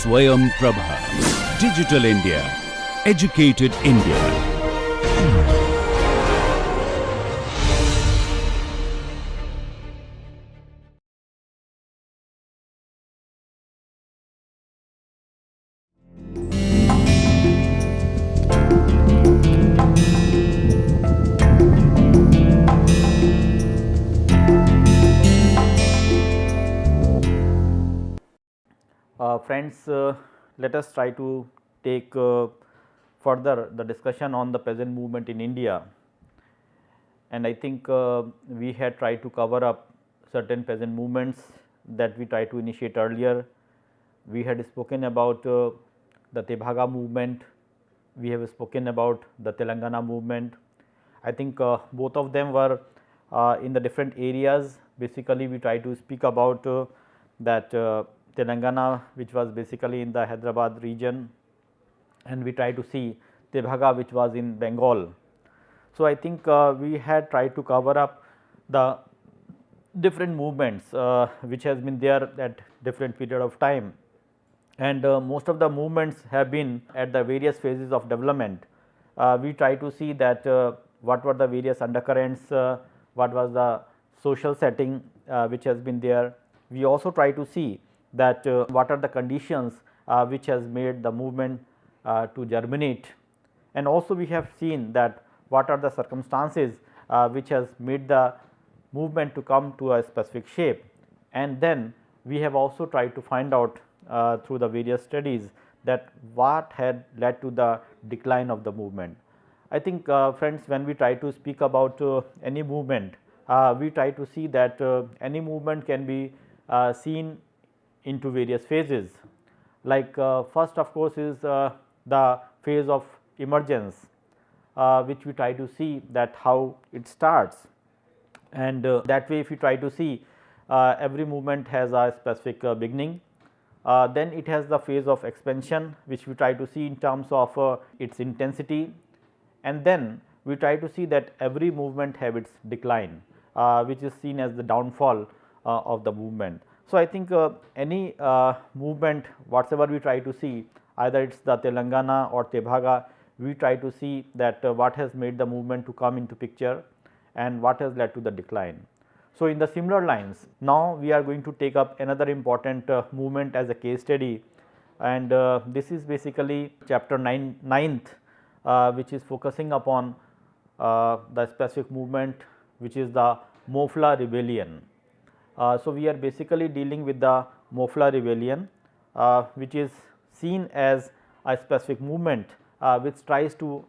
Swayam Prabha. Digital India. Educated India. Friends, let us try to take further the discussion on the peasant movement in India, and I think we had tried to cover up certain peasant movements that we tried to initiate earlier. We had spoken about the Tebhaga movement, we have spoken about the Telangana movement. I think both of them were in the different areas. Basically, we try to speak about that Telangana, which was basically in the Hyderabad region, and we try to see Tebhaga, which was in Bengal. So, I think we had tried to cover up the different movements which has been there at different period of time, and most of the movements have been at the various phases of development. We try to see that what were the various undercurrents, what was the social setting which has been there. We also try to see that what are the conditions which has made the movement to germinate, and also we have seen that what are the circumstances which has made the movement to come to a specific shape, and then we have also tried to find out through the various studies that what had led to the decline of the movement. I think friends, when we try to speak about any movement, we try to see that any movement can be seen into various phases. Like first of course is the phase of emergence, which we try to see that how it starts, and that way if you try to see every movement has a specific beginning. Then it has the phase of expansion, which we try to see in terms of its intensity, and then we try to see that every movement have its decline, which is seen as the downfall of the movement. So, I think any movement whatsoever we try to see, either it is the Telangana or Tebhaga, we try to see that what has made the movement to come into picture and what has led to the decline. So, in the similar lines, now we are going to take up another important movement as a case study, and this is basically chapter 9th, which is focusing upon the specific movement, which is the Mofla rebellion. So, we are basically dealing with the Mofla rebellion, which is seen as a specific movement which tries to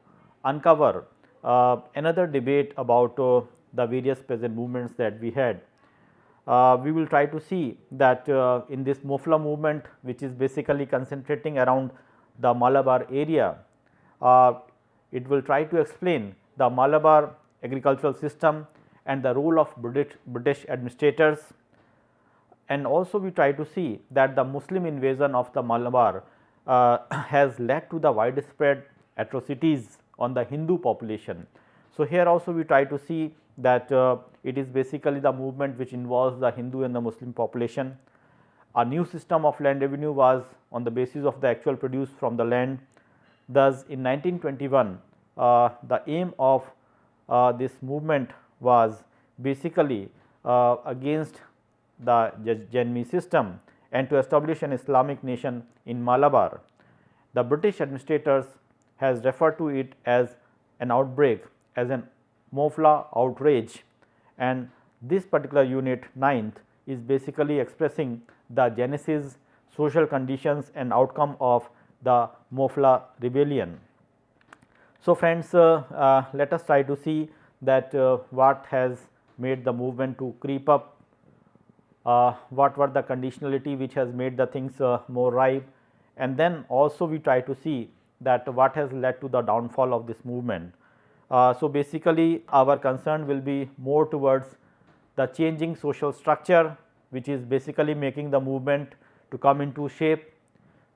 uncover another debate about the various peasant movements that we had. We will try to see that in this Mofla movement, which is basically concentrating around the Malabar area, it will try to explain the Malabar agricultural system and the role of British administrators, and also we try to see that the Muslim invasion of the Malabar has led to the widespread atrocities on the Hindu population. So, here also we try to see that it is basically the movement which involves the Hindu and the Muslim population. A new system of land revenue was on the basis of the actual produce from the land. Thus, in 1921, the aim of this movement was basically against the Janmi system and to establish an Islamic nation in Malabar. The British administrators has referred to it as an outbreak, as an Mofla outrage, and this particular unit 9th is basically expressing the genesis, social conditions and outcome of the Mofla rebellion. So, friends, let us try to see that what has made the movement to creep up, what were the conditionality which has made the things more ripe, and then also we try to see that what has led to the downfall of this movement. So, basically our concern will be more towards the changing social structure, which is basically making the movement to come into shape.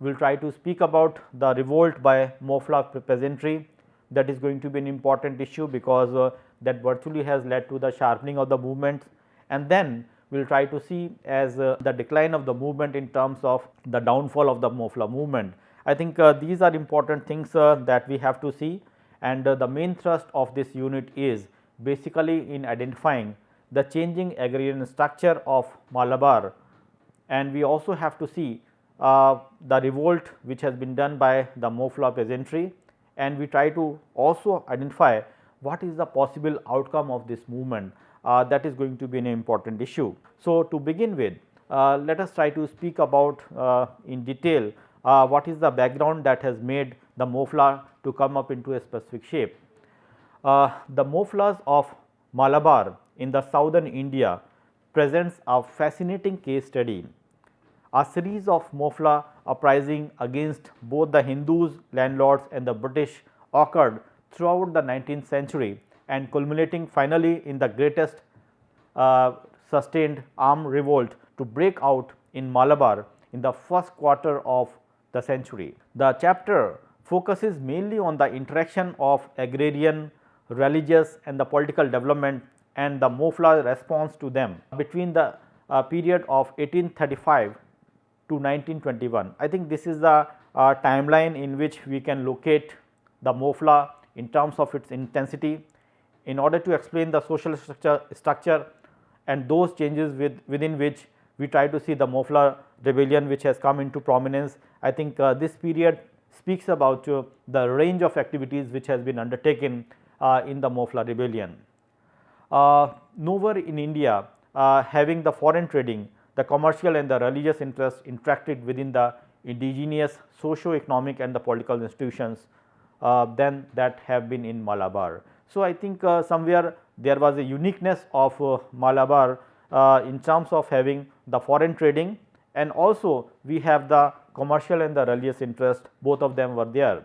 We will try to speak about the revolt by Mofla peasantry, that is going to be an important issue because that virtually has led to the sharpening of the movements, and then we will try to see as the decline of the movement in terms of the downfall of the Mofla movement. I think these are important things that we have to see, and the main thrust of this unit is basically in identifying the changing agrarian structure of Malabar, and we also have to see the revolt which has been done by the Mofla peasantry, and we try to also identify what is the possible outcome of this movement. That is going to be an important issue. So, to begin with, let us try to speak about in detail what is the background that has made the Mofla to come up into a specific shape. The Moflas of Malabar in the southern India presents a fascinating case study. A series of Mofla uprising against both the Hindus, landlords and the British occurred throughout the 19th century and culminating finally in the greatest sustained armed revolt to break out in Malabar in the first quarter of the century. The chapter focuses mainly on the interaction of agrarian, religious and the political development and the Mofla response to them between the period of 1835 to 1921. I think this is the timeline in which we can locate the Mofla in terms of its intensity in order to explain the social structure and those changes within which we try to see the Mofla rebellion which has come into prominence. I think this period speaks about the range of activities which has been undertaken in the Mofla rebellion. Nowhere in India having the foreign trading, the commercial and the religious interests interacted within the indigenous socio-economic and the political institutions than that have been in Malabar. So, I think somewhere there was a uniqueness of Malabar in terms of having the foreign trading, and also we have the commercial and the religious interest, both of them were there.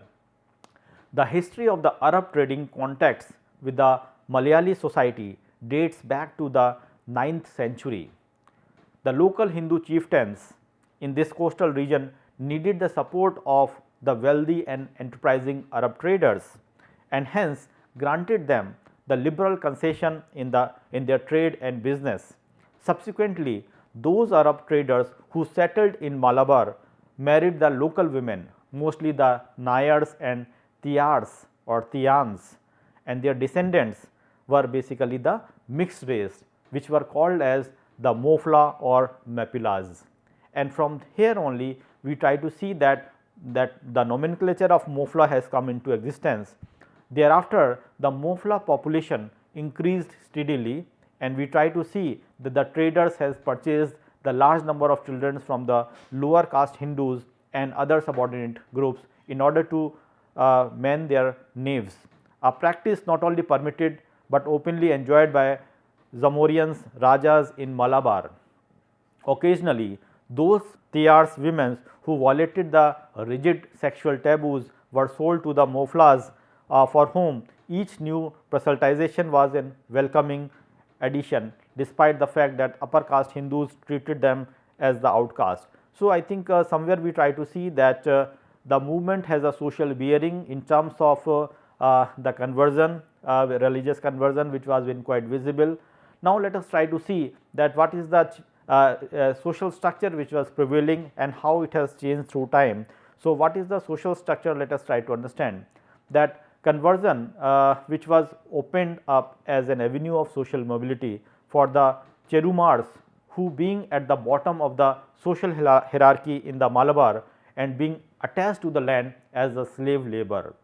The history of the Arab trading contacts with the Malayali society dates back to the 9th century. The local Hindu chieftains in this coastal region needed the support of the wealthy and enterprising Arab traders, and hence granted them the liberal concession in their trade and business. Subsequently, those Arab traders who settled in Malabar married the local women, mostly the Nayars and Tiyars or Tiyans, and their descendants were basically the mixed race, which were called as the Mofla or Mapilas. And from here only we try to see that the nomenclature of Mofla has come into existence. Thereafter, the Mofla population increased steadily, and we try to see that the traders has purchased the large number of children from the lower caste Hindus and other subordinate groups in order to man their naves, a practice not only permitted but openly enjoyed by Zamorians Rajas in Malabar. Occasionally, those Tiyars women who violated the rigid sexual taboos were sold to the Moflas, for whom each new proselytization was a welcoming addition, despite the fact that upper caste Hindus treated them as the outcast. So, I think somewhere we try to see that the movement has a social bearing in terms of the conversion, religious conversion, which was been quite visible. Now, let us try to see that what is the social structure which was prevailing and how it has changed through time. So, what is the social structure? Let us try to understand that conversion which was opened up as an avenue of social mobility for the Cherumars, who being at the bottom of the social hierarchy in the Malabar and being attached to the land as a slave labor,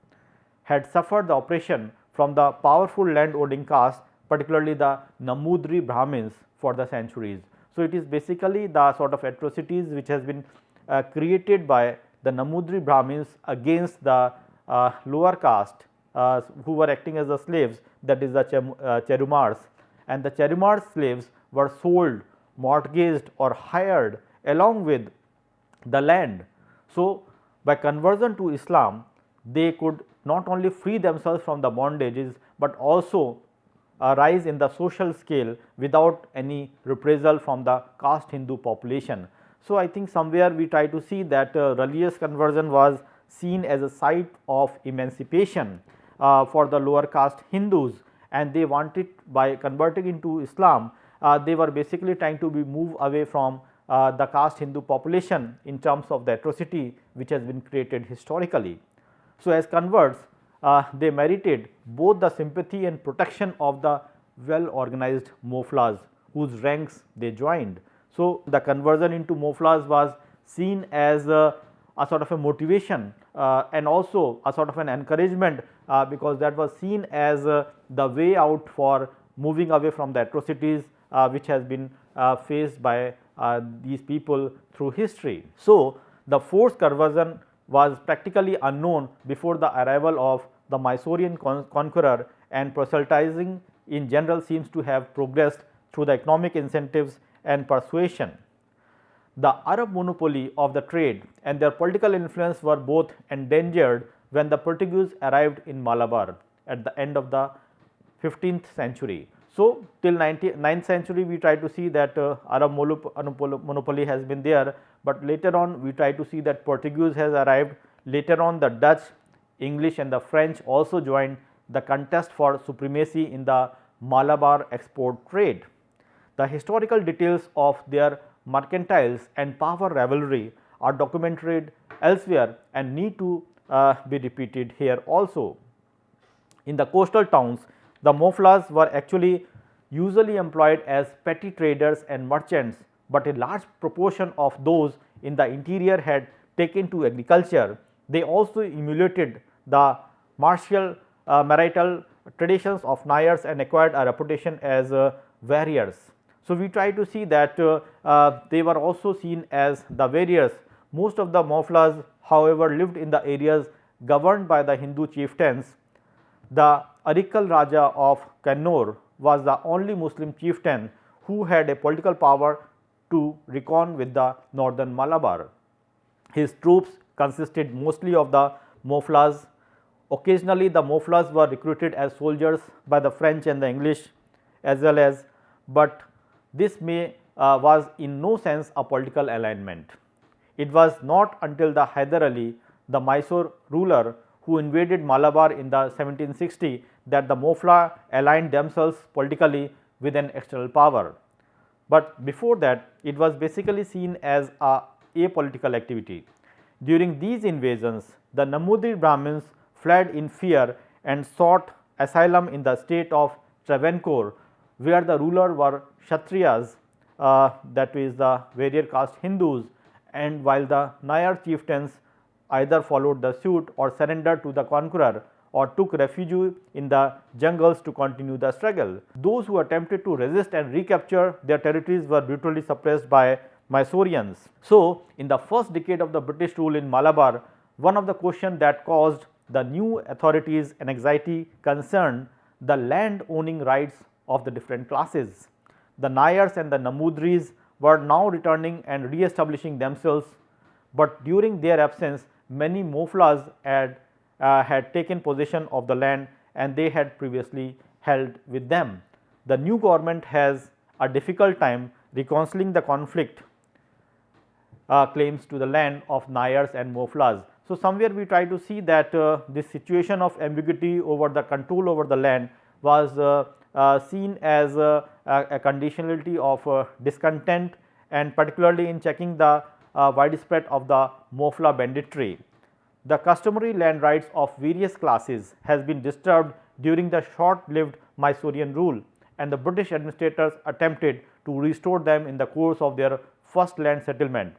had suffered the oppression from the powerful land owning caste, particularly the Namudri Brahmins, for the centuries. So, it is basically the sort of atrocities which has been created by the Namudri Brahmins against the lower caste who were acting as the slaves, that is the Cherumars, and the Cherumar slaves were sold, mortgaged or hired along with the land. So, by conversion to Islam, they could not only free themselves from the bondages, but also rise in the social scale without any reprisal from the caste Hindu population. So, I think somewhere we try to see that religious conversion was seen as a site of emancipation for the lower caste Hindus, and they wanted, by converting into Islam, they were basically trying to be move away from the caste Hindu population in terms of the atrocity which has been created historically. So, as converts, they merited both the sympathy and protection of the well organized Moflas whose ranks they joined. So, the conversion into Moflas was seen as a sort of a motivation and also a sort of an encouragement, because that was seen as the way out for moving away from the atrocities which has been faced by these people through history. So, the forced conversion was practically unknown before the arrival of the Mysorean conqueror, and proselytizing in general seems to have progressed through the economic incentives and persuasion. The Arab monopoly of the trade and their political influence were both endangered when the Portuguese arrived in Malabar at the end of the 15th century. So, till 9th century we try to see that Arab monopoly has been there, but later on we try to see that Portuguese has arrived. Later on the Dutch, English and the French also joined the contest for supremacy in the Malabar export trade. The historical details of their mercantiles and power rivalry are documented elsewhere and need to be repeated here also. In the coastal towns, the Moflas were actually usually employed as petty traders and merchants, but a large proportion of those in the interior had taken to agriculture. They also emulated the martial marital traditions of Nayars and acquired a reputation as warriors. So, we try to see that they were also seen as the warriors. Most of the Moflas, however, lived in the areas governed by the Hindu chieftains. The Arikal Raja of Kannur was the only Muslim chieftain who had a political power to reckon with the northern Malabar. His troops consisted mostly of the Moflas. Occasionally, the Moflas were recruited as soldiers by the French and the English as well as, but this was in no sense a political alignment. It was not until the Hyder Ali, the Mysore ruler who invaded Malabar in the 1760, that the Mofla aligned themselves politically with an external power. But before that, it was basically seen as a apolitical activity. During these invasions, the Namudri Brahmins fled in fear and sought asylum in the state of Travancore, where the ruler were Kshatriyas, that is the warrior caste Hindus, and while the Nayar chieftains either followed the suit or surrendered to the conqueror or took refuge in the jungles to continue the struggle. Those who attempted to resist and recapture their territories were brutally suppressed by Mysoreans. So, in the first decade of the British rule in Malabar, one of the questions that caused the new authorities an anxiety concerned the land owning rights of the different classes. The Nayars and the Namudris were now returning and re-establishing themselves, but during their absence many Moflas had taken possession of the land and they had previously held with them. The new government has a difficult time reconciling the conflict claims to the land of Nayars and Moflas. So, somewhere we try to see that this situation of ambiguity over the control over the land was seen as a conditionality of discontent, and particularly in checking the widespread of the Mofla banditry. The customary land rights of various classes has been disturbed during the short-lived Mysorean rule, and the British administrators attempted to restore them in the course of their first land settlement.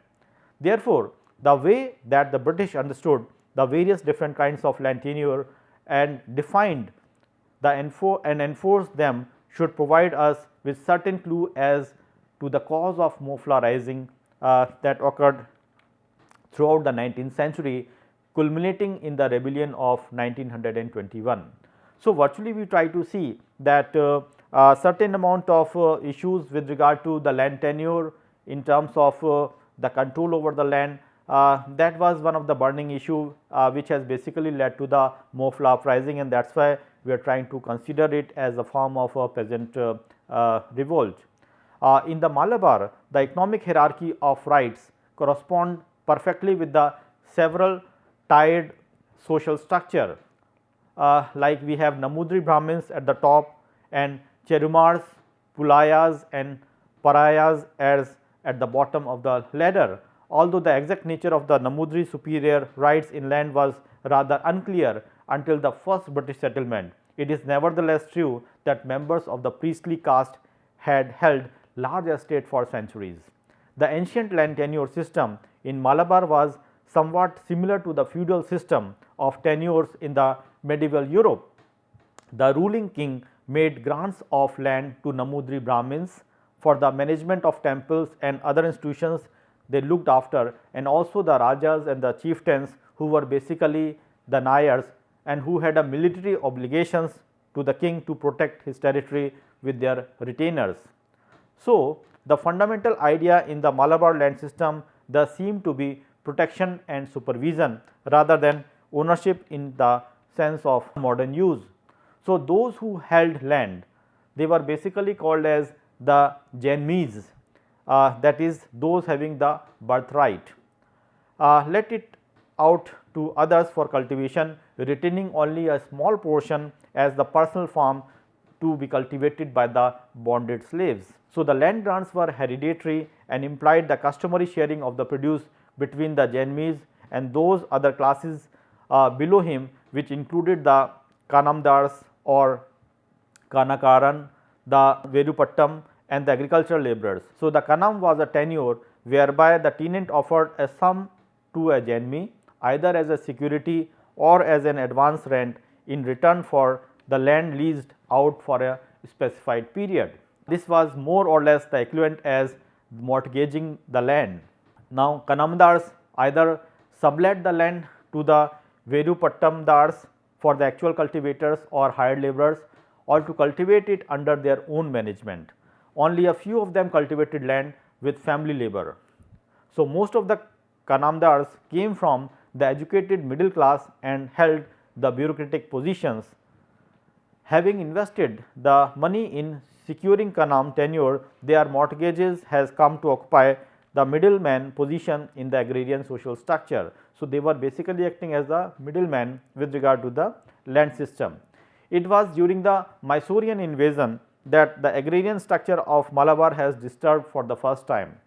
Therefore, the way that the British understood the various different kinds of land tenure and defined and enforced them should provide us with certain clue as to the cause of Mofla rising that occurred throughout the 19th century, culminating in the rebellion of 1921. So, virtually we try to see that a certain amount of issues with regard to the land tenure in terms of the control over the land, that was one of the burning issue which has basically led to the Mofla uprising, and that is why we are trying to consider it as a form of a peasant revolt. In the Malabar, the economic hierarchy of rights correspond perfectly with the several tied social structure, like we have Namudri Brahmins at the top and Cherumars pulayas and parayas as at the bottom of the ladder. Although the exact nature of the Namudri superior rights in land was rather unclear until the first British settlement, it is nevertheless true that members of the priestly caste had held large estate for centuries. The ancient land tenure system in Malabar was somewhat similar to the feudal system of tenures in the medieval Europe. The ruling king made grants of land to Namudri Brahmins for the management of temples and other institutions they looked after, and also the Rajas and the chieftains who were basically the Nayars and who had a military obligations to the king to protect his territory with their retainers. So, the fundamental idea in the Malabar land system thus seemed to be protection and supervision rather than ownership in the sense of modern use. So, those who held land, they were basically called as the Janmis, that is those having the birthright. Let it out to others for cultivation, retaining only a small portion as the personal farm to be cultivated by the bonded slaves. So, the land grants were hereditary and implied the customary sharing of the produce between the Janmis and those other classes below him, which included the Kanamdars or Kanakaran, the Verupattam and the agricultural labourers. So, the Kanam was a tenure whereby the tenant offered a sum to a Janmi either as a security or as an advance rent in return for the land leased out for a specified period. This was more or less the equivalent as mortgaging the land. Now, Kanamdars either sublet the land to the Verupattamdars for the actual cultivators or hired labourers, or to cultivate it under their own management. Only a few of them cultivated land with family labour. So, most of the Kanamdars came from the educated middle class and held the bureaucratic positions. Having invested the money in securing Kanam tenure, their mortgages has come to occupy the middleman position in the agrarian social structure. So, they were basically acting as the middleman with regard to the land system. It was during the Mysorean invasion that the agrarian structure of Malabar has disturbed for the first time.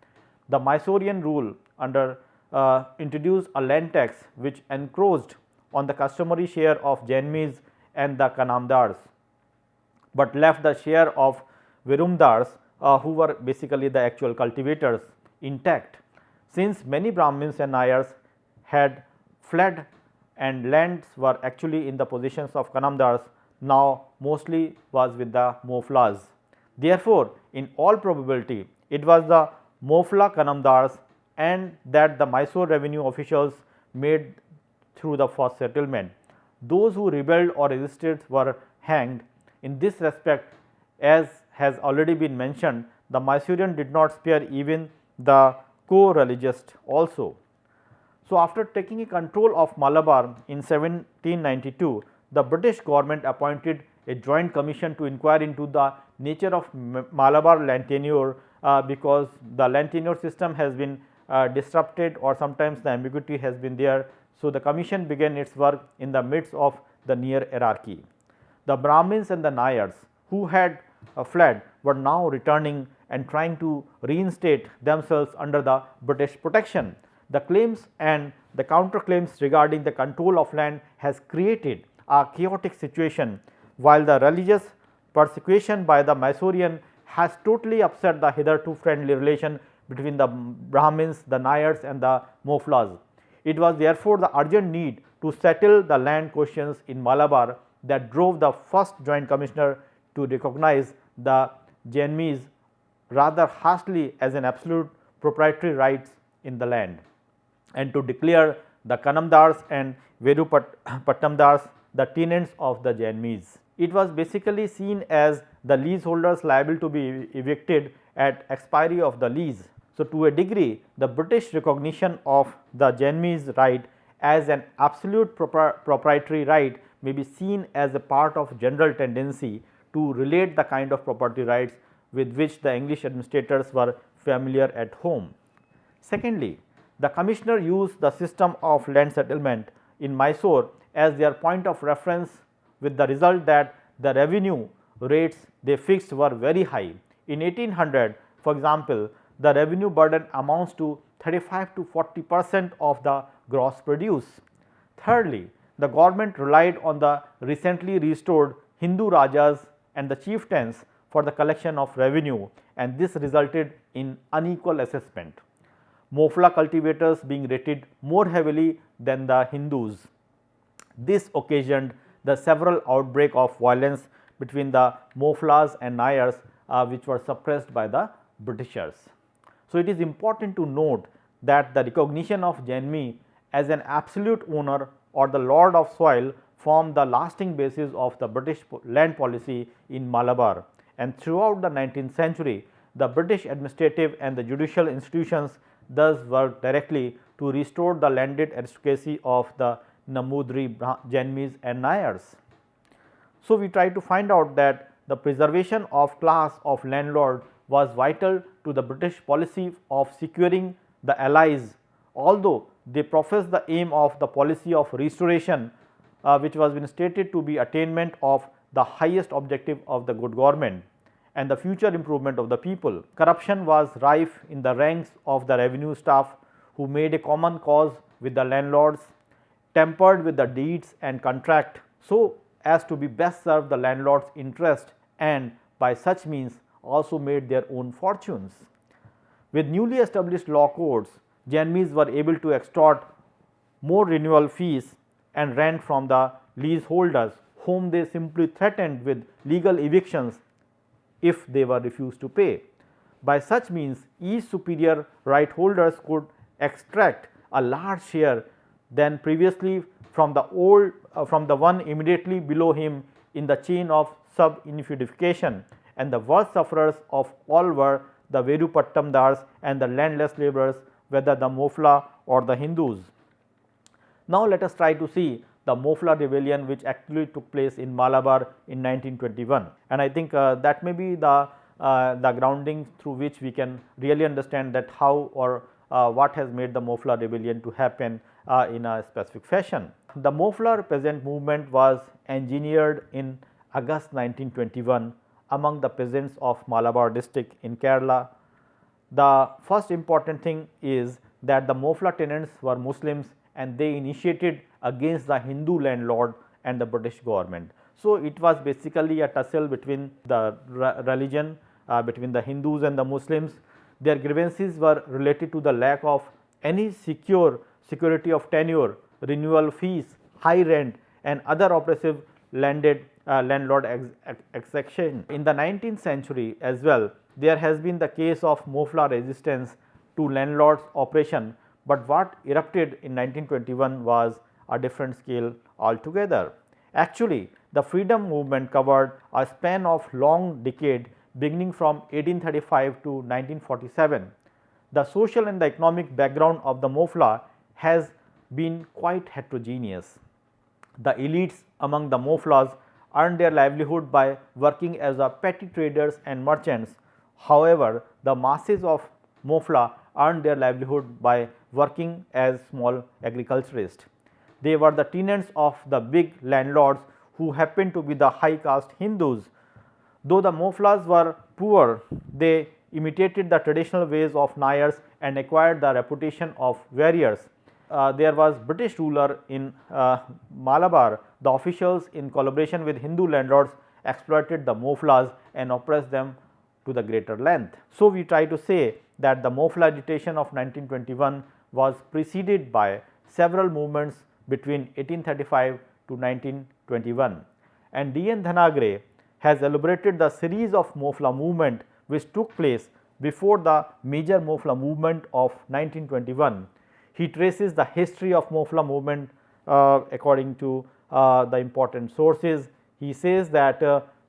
The Mysorean rule introduced a land tax which encroached on the customary share of Janmis and the Kanamdars, but left the share of Virumdars who were basically the actual cultivators intact. Since many Brahmins and Nayars had fled and lands were actually in the possessions of Kanamdars, now mostly was with the Moflas. Therefore, in all probability it was the Mofla Kanamdars and that the Mysore revenue officials made through the first settlement. Those who rebelled or resisted were hanged. In this respect, as has already been mentioned, the Mysorean did not spare even the co-religious also. So, after taking control of Malabar in 1792, the British government appointed a joint commission to inquire into the nature of Malabar land tenure, because the land tenure system has been disrupted or sometimes the ambiguity has been there. So, the commission began its work in the midst of the near hierarchy. The Brahmins and the Nayars who had fled were now returning and trying to reinstate themselves under the British protection. The claims and the counterclaims regarding the control of land has created a chaotic situation, while the religious persecution by the Mysorean has totally upset the hitherto friendly relation between the Brahmins, the Nayars and the Moflas. It was therefore the urgent need to settle the land questions in Malabar that drove the first joint commissioner to recognize the Janmis rather harshly as an absolute proprietary rights in the land, and to declare the Kanamdars and Verupattamdars the tenants of the Janmis. It was basically seen as the leaseholders liable to be evicted at expiry of the lease. So, to a degree, the British recognition of the Janmis right as an absolute proprietary right may be seen as a part of general tendency to relate the kind of property rights with which the English administrators were familiar at home. Secondly, the commissioner used the system of land settlement in Mysore as their point of reference, with the result that the revenue rates they fixed were very high. In 1800, for example, the revenue burden amounts to 35 to 40% of the gross produce. Thirdly, the government relied on the recently restored Hindu Rajas and the chieftains for the collection of revenue, and this resulted in unequal assessment. Mofla cultivators being rated more heavily than the Hindus. This occasioned the several outbreak of violence between the Moflas and Nayars, which were suppressed by the Britishers. So, it is important to note that the recognition of Janmi as an absolute owner or the lord of soil formed the lasting basis of the British land policy in Malabar, and throughout the 19th century the British administrative and the judicial institutions thus worked directly to restore the landed aristocracy of the Namudri, Janmis and Nayars. So, we try to find out that the preservation of class of landlord was vital to the British policy of securing the allies, although they professed the aim of the policy of restoration, which was been stated to be attainment of the highest objective of the good government and the future improvement of the people. Corruption was rife in the ranks of the revenue staff, who made a common cause with the landlords, tempered with the deeds and contract, so as to be best serve the landlord's interest, and by such means also made their own fortunes. With newly established law courts, Janmis were able to extort more renewal fees and rent from the leaseholders, whom they simply threatened with legal evictions if they were refused to pay. By such means, each superior right holders could extract a large share than previously from the one immediately below him in the chain of sub-unification, and the worst sufferers of all were the Verupattamdars and the landless labourers, whether the Mofla or the Hindus. Now, let us try to see the Mofla rebellion, which actually took place in Malabar in 1921, and I think that may be the grounding through which we can really understand that how or what has made the Mofla rebellion to happen in a specific fashion. The Mofla peasant movement was engineered in August 1921 among the peasants of Malabar district in Kerala. The first important thing is that the Mofla tenants were Muslims, and they initiated against the Hindu landlord and the British government. So, it was basically a tussle between the religion, between the Hindus and the Muslims. Their grievances were related to the lack of any security of tenure, renewal fees, high rent and other oppressive landlord exaction. In the 19th century as well, there has been the case of Mofla resistance to landlord's oppression, but what erupted in 1921 was a different scale altogether. Actually, the freedom movement covered a span of long decade beginning from 1835 to 1947. The social and the economic background of the Mofla has been quite heterogeneous. The elites among the Moflas earned their livelihood by working as a petty traders and merchants. However, the masses of Mofla earned their livelihood by working as small agriculturists. They were the tenants of the big landlords, who happened to be the high caste Hindus. Though the Moflas were poor, they imitated the traditional ways of Nayars and acquired the reputation of warriors. There was British ruler in Malabar. The officials, in collaboration with Hindu landlords, exploited the Moflas and oppressed them to the greater length. So, we try to say that the Mofla agitation of 1921 was preceded by several movements between 1835 to 1921, and D. N. Dhanagre has elaborated the series of Mofla movement which took place before the major Mofla movement of 1921. He traces the history of Mofla movement according to the important sources. He says that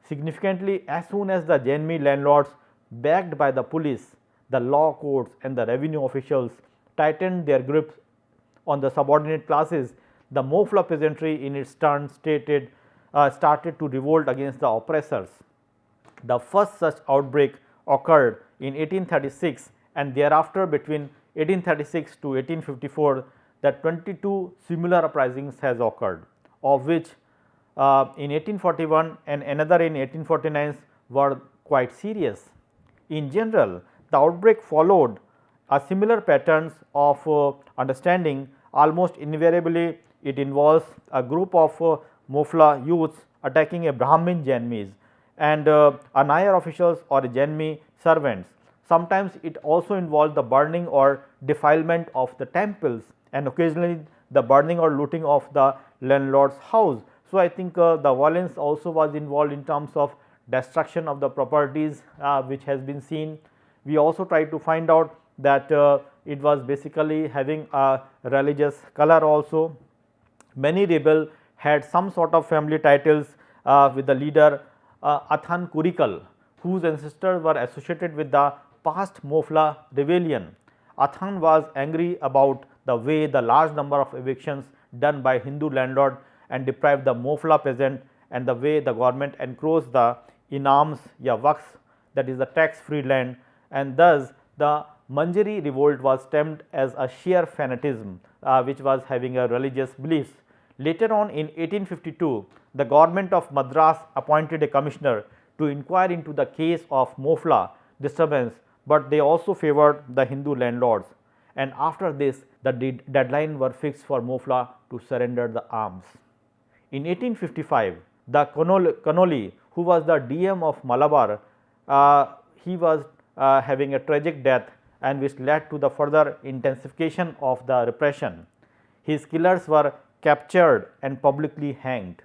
significantly, as soon as the Janmi landlords, backed by the police, the law courts and the revenue officials, tightened their grips on the subordinate classes, the Mofla peasantry in its turn started to revolt against the oppressors. The first such outbreak occurred in 1836, and thereafter between 1836 to 1854, that 22 similar uprisings has occurred, of which in 1841 and another in 1849 were quite serious. In general, the outbreak followed a similar patterns of understanding. Almost invariably, it involves a group of Mofla youths attacking a Brahmin Janmis and a Nair officials or Janmi servants. Sometimes it also involves the burning or defilement of the temples and occasionally the burning or looting of the landlord's house. So, I think the violence also was involved in terms of destruction of the properties which has been seen. We also try to find out that it was basically having a religious color also. Many rebel had some sort of family titles with the leader Athan Kurikal, whose ancestors were associated with the past Mofla rebellion. Athan was angry about the way the large number of evictions done by Hindu landlord and deprived the Mofla peasant and the way the government encroached the inams ya waqf, that is the tax free land, and thus the Manjari revolt was termed as a sheer fanatism which was having a religious beliefs. Later on in 1852, the government of Madras appointed a commissioner to inquire into the case of Mofla disturbance, but they also favored the Hindu landlords, and after this the deadline were fixed for Mofla to surrender the arms. In 1855, the Connolly, who was the DM of Malabar, he was having a tragic death and which led to the further intensification of the repression. His killers were captured and publicly hanged.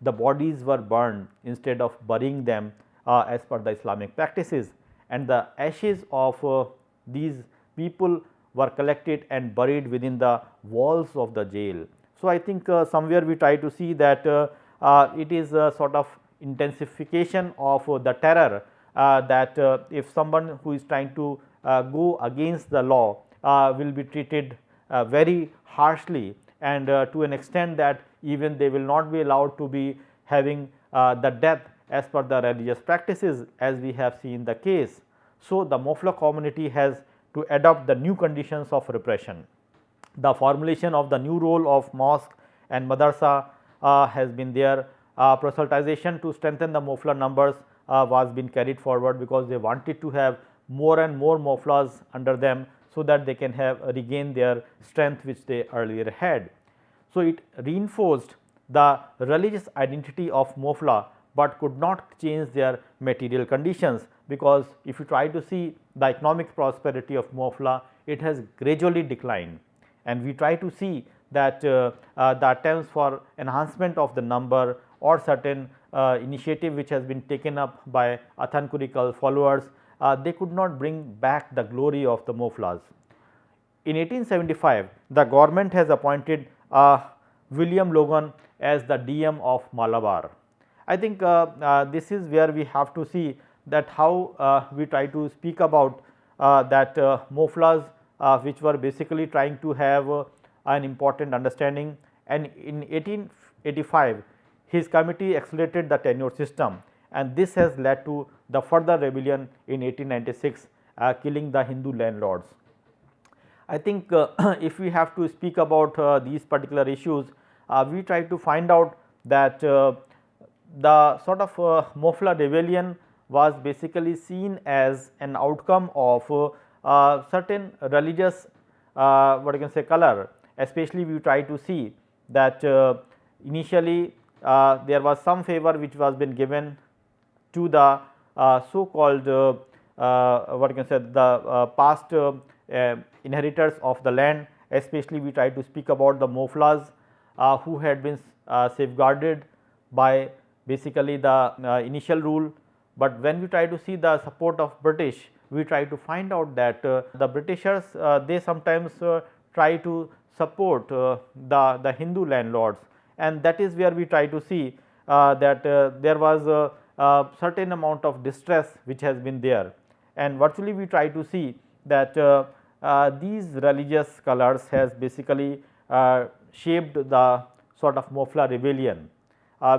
The bodies were burned instead of burying them as per the Islamic practices, and the ashes of these people were collected and buried within the walls of the jail. So, I think somewhere we try to see that it is a sort of intensification of the terror that if someone who is trying to go against the law will be treated very harshly, and to an extent that even they will not be allowed to be having the death as per the religious practices, as we have seen the case. So, the Mofla community has to adopt the new conditions of repression. The formulation of the new role of mosque and madrasa has been there. Proselytization to strengthen the Mofla numbers was being carried forward, because they wanted to have more and more Moflas under them, so that they can have regain their strength which they earlier had. So, it reinforced the religious identity of Mofla, but could not change their material conditions, because if you try to see the economic prosperity of Mofla, it has gradually declined, and we try to see that the attempts for enhancement of the number or certain initiative which has been taken up by Athan Kurikal followers, they could not bring back the glory of the Moflas. In 1875, the government has appointed William Logan as the DM of Malabar. I think this is where we have to see that how we try to speak about that Moflas which were basically trying to have an important understanding, and in 1885 his committee accelerated the tenure system, and this has led to the further rebellion in 1896 killing the Hindu landlords. I think if we have to speak about these particular issues, we try to find out that the sort of Mofla rebellion was basically seen as an outcome of certain religious what you can say color. Especially we try to see that initially there was some favor which was been given to the so called what you can say the past inheritors of the land. Especially we try to speak about the Moflas who had been safeguarded by basically the initial rule, but when we try to see the support of British, we try to find out that the Britishers they sometimes try to support the Hindu landlords, and that is where we try to see that there was a certain amount of distress which has been there, and virtually we try to see that these religious colors has basically shaped the sort of Mofla rebellion.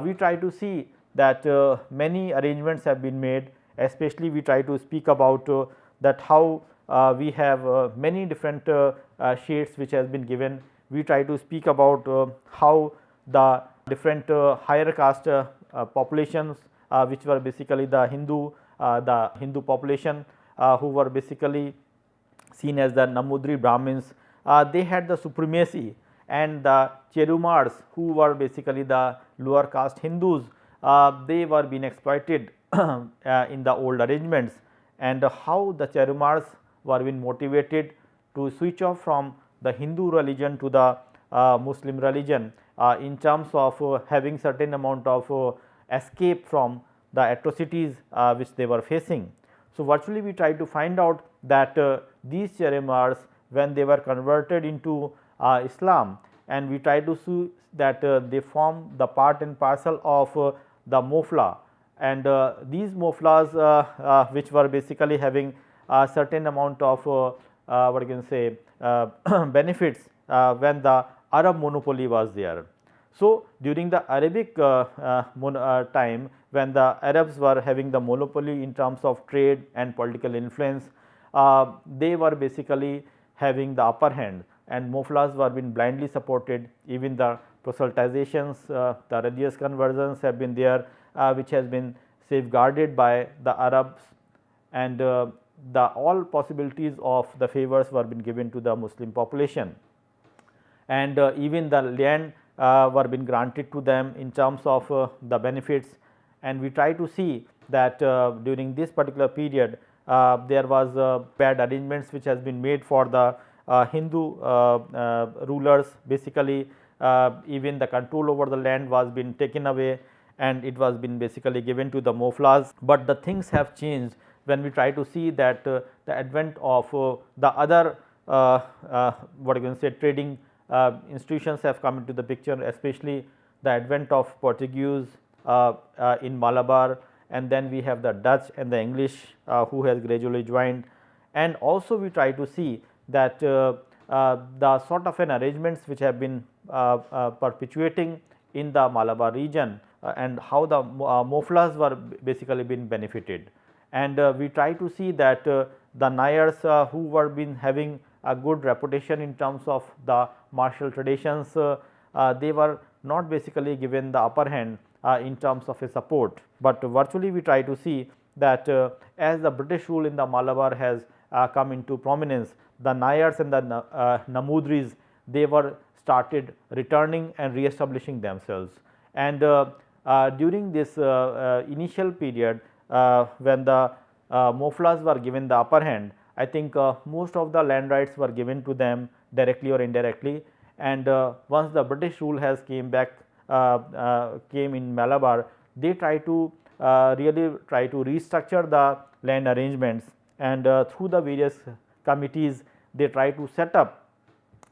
We try to see that many arrangements have been made, especially we try to speak about that how we have many different shades which has been given. We try to speak about how the different higher caste populations which were basically the Hindu the Hindu population who were basically seen as the Namudri Brahmins, they had the supremacy, and the Cherumars who were basically the lower caste Hindus, they were being exploited in the old arrangements, and how the Cherumars were being motivated to switch off from the Hindu religion to the Muslim religion in terms of having certain amount of escape from the atrocities which they were facing. So, virtually we try to find out that these Cherumars, when they were converted into Islam, and we try to see that they form the part and parcel of the Mofla, and these Moflas which were basically having a certain amount of what you can say benefits when the Arab monopoly was there. So, during the Arabic time, when the Arabs were having the monopoly in terms of trade and political influence, they were basically having the upper hand, and Moflas were being blindly supported. Even the proselytizations, the religious conversions have been there, which has been safeguarded by the Arabs, and the all possibilities of the favors were been given to the Muslim population, and even the land were been granted to them in terms of the benefits. And we try to see that during this particular period there was bad arrangements which has been made for the Hindu rulers. Basically even the control over the land was been taken away, and it was been basically given to the Moflas. But the things have changed when we try to see that the advent of the other what you can say trading institutions have come into the picture, especially the advent of Portuguese in Malabar, and then we have the Dutch and the English who has gradually joined. And also we try to see that the sort of an arrangements which have been perpetuating in the Malabar region, and how the Moflas were basically been benefited. And we try to see that the Nayars who were been having a good reputation in terms of the martial traditions, they were not basically given the upper hand in terms of a support. But virtually we try to see that as the British rule in the Malabar has come into prominence, the Nayars and the Namudris, they were started returning and re-establishing themselves. And during this initial period when the Moflas were given the upper hand, I think most of the land rights were given to them directly or indirectly. And once the British rule has came back came in Malabar, they try to really try to restructure the land arrangements, and through the various committees they try to set up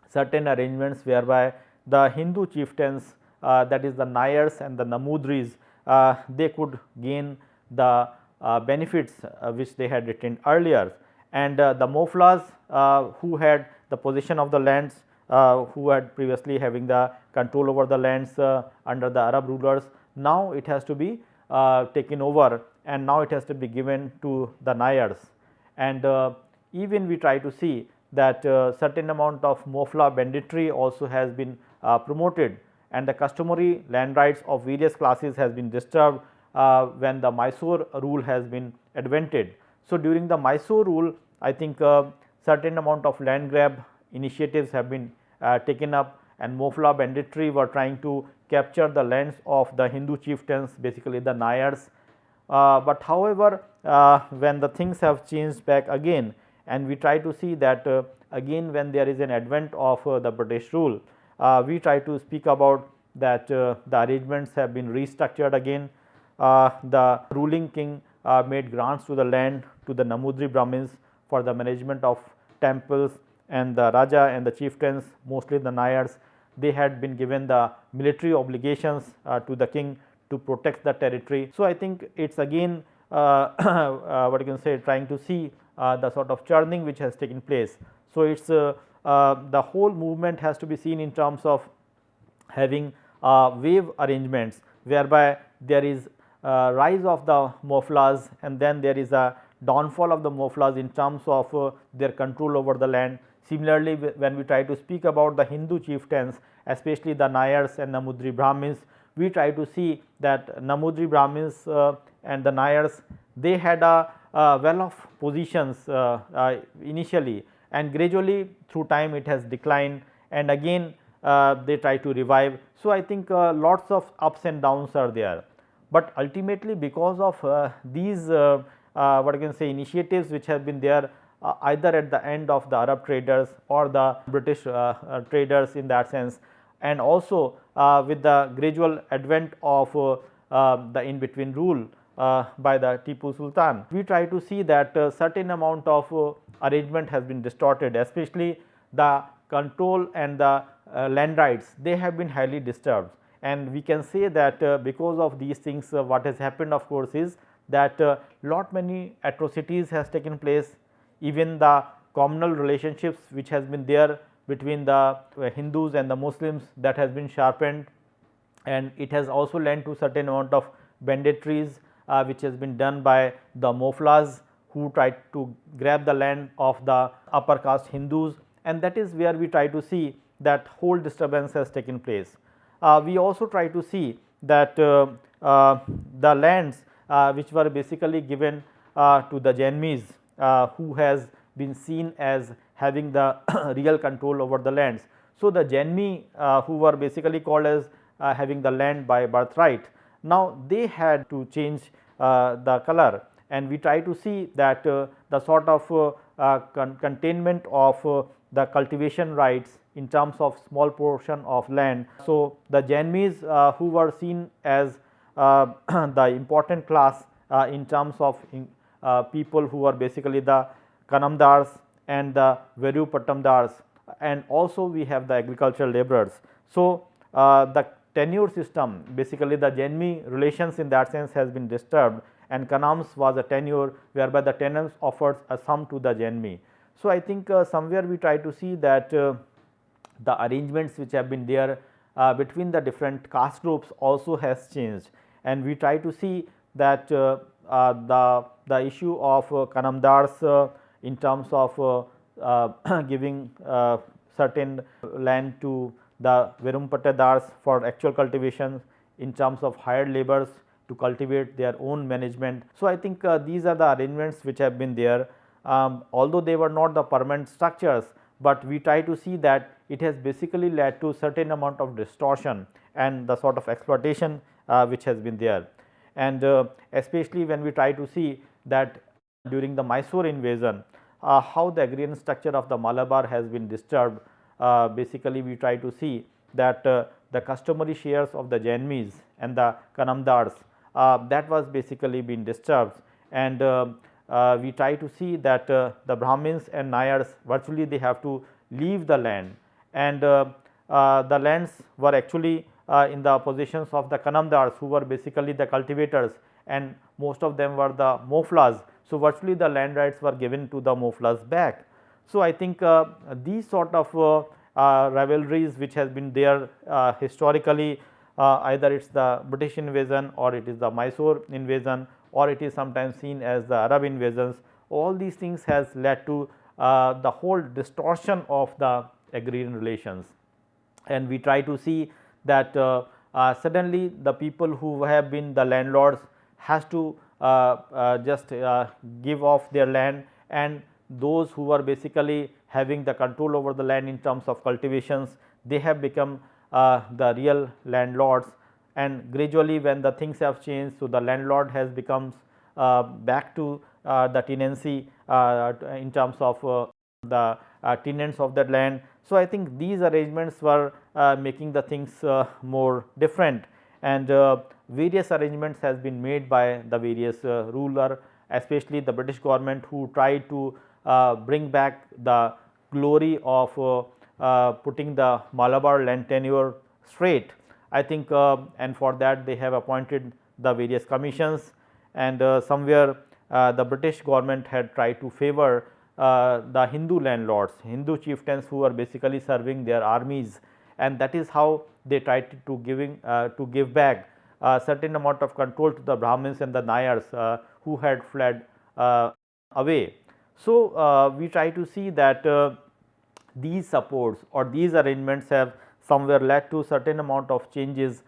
certain arrangements whereby the Hindu chieftains, that is the Nayars and the Namudris, they could gain the benefits which they had retained earlier, and the Moflas who had the possession of the lands, who had previously having the control over the lands under the Arab rulers, now it has to be taken over, and now it has to be given to the Nayars. And even we try to see that certain amount of Mofla banditry also has been promoted, and the customary land rights of various classes has been disturbed when the Mysore rule has been invented. So, during the Mysore rule, I think certain amount of land grab initiatives have been taken up, and Mofla banditry were trying to capture the lands of the Hindu chieftains, basically the Nayars. But however, when the things have changed back again, and we try to see that again when there is an advent of the British rule, we try to speak about that the arrangements have been restructured again. The ruling king made grants to the land to the Namudri Brahmins for the management of temples, and the Raja and the chieftains, mostly the Nayars, they had been given the military obligations to the king to protect the territory. So, I think it is again what you can say, trying to see the sort of churning which has taken place. So, it is the whole movement has to be seen in terms of having wave arrangements, whereby there is rise of the Moflas, and then there is a downfall of the Moflas in terms of their control over the land. Similarly, when we try to speak about the Hindu chieftains, especially the Nayars and Namudri Brahmins, we try to see that Namudri Brahmins and the Nayars, they had a well of positions initially, and gradually through time it has declined, and again they try to revive. So, I think lots of ups and downs are there, but ultimately because of these what I can say initiatives which have been there either at the end of the Arab traders or the British traders in that sense, and also with the gradual advent of the in between rule by the Tipu Sultan, we try to see that certain amount of arrangement has been distorted, especially the control and the land rights, they have been highly disturbed. And we can say that because of these things what has happened of course is that lot many atrocities has taken place, even the communal relationships which has been there between the Hindus and the Muslims, that has been sharpened, and it has also led to certain amount of banditries which has been done by the Moflas, who tried to grab the land of the upper caste Hindus, and that is where we try to see that whole disturbance has taken place. We also try to see that the lands which were basically given to the Jainis, who has been seen as having the real control over the lands. So, the Jaini who were basically called as having the land by birthright, now they had to change the color, and we try to see that the sort of containment of the cultivation rights in terms of small portion of land. So, the Jainis who were seen as the important class in terms of people who are basically the Kanamdars and the Veru Pattamdars, and also we have the agricultural laborers. So, the tenure system, basically the Jaini relations in that sense has been disturbed, and Kanams was a tenure whereby the tenants offered a sum to the Jaini. So, I think somewhere we try to see that the arrangements which have been there between the different caste groups also has changed, and we try to see that the issue of Kanamdars in terms of giving certain land to the Verumpattadars for actual cultivation in terms of hired laborers to cultivate their own management. So, I think these are the arrangements which have been there, although they were not the permanent structures, but we try to see that it has basically led to certain amount of distortion and the sort of exploitation which has been there. And especially when we try to see that during the Mysore invasion, how the agrarian structure of the Malabar has been disturbed. Basically we try to see that the customary shares of the Jainis and the Kanamdars, that was basically been disturbed, and we try to see that the Brahmins and Nayars virtually they have to leave the land, and the lands were actually in the possessions of the Kanamdars, who were basically the cultivators, and most of them were the Moflas. So, virtually the land rights were given to the Moflas back. So, I think these sort of rivalries which has been there historically, either it is the British invasion or it is the Mysore invasion, or it is sometimes seen as the Arab invasions, all these things has led to the whole distortion of the agrarian relations. And we try to see that suddenly the people who have been the landlords has to just give off their land, and those who are basically having the control over the land in terms of cultivations, they have become the real landlords, and gradually when the things have changed, so the landlord has becomes back to the tenancy in terms of the tenants of that land. So, I think these arrangements were making the things more different, and various arrangements has been made by the various ruler, especially the British government, who tried to bring back the glory of putting the Malabar land tenure straight. I think and for that they have appointed the various commissions, and somewhere the British government had tried to favor the Hindu landlords, Hindu chieftains who are basically serving their armies, and that is how they tried to give back certain amount of control to the Brahmins and the Nayars who had fled away. So, we try to see that these supports or these arrangements have somewhere led to certain amount of changes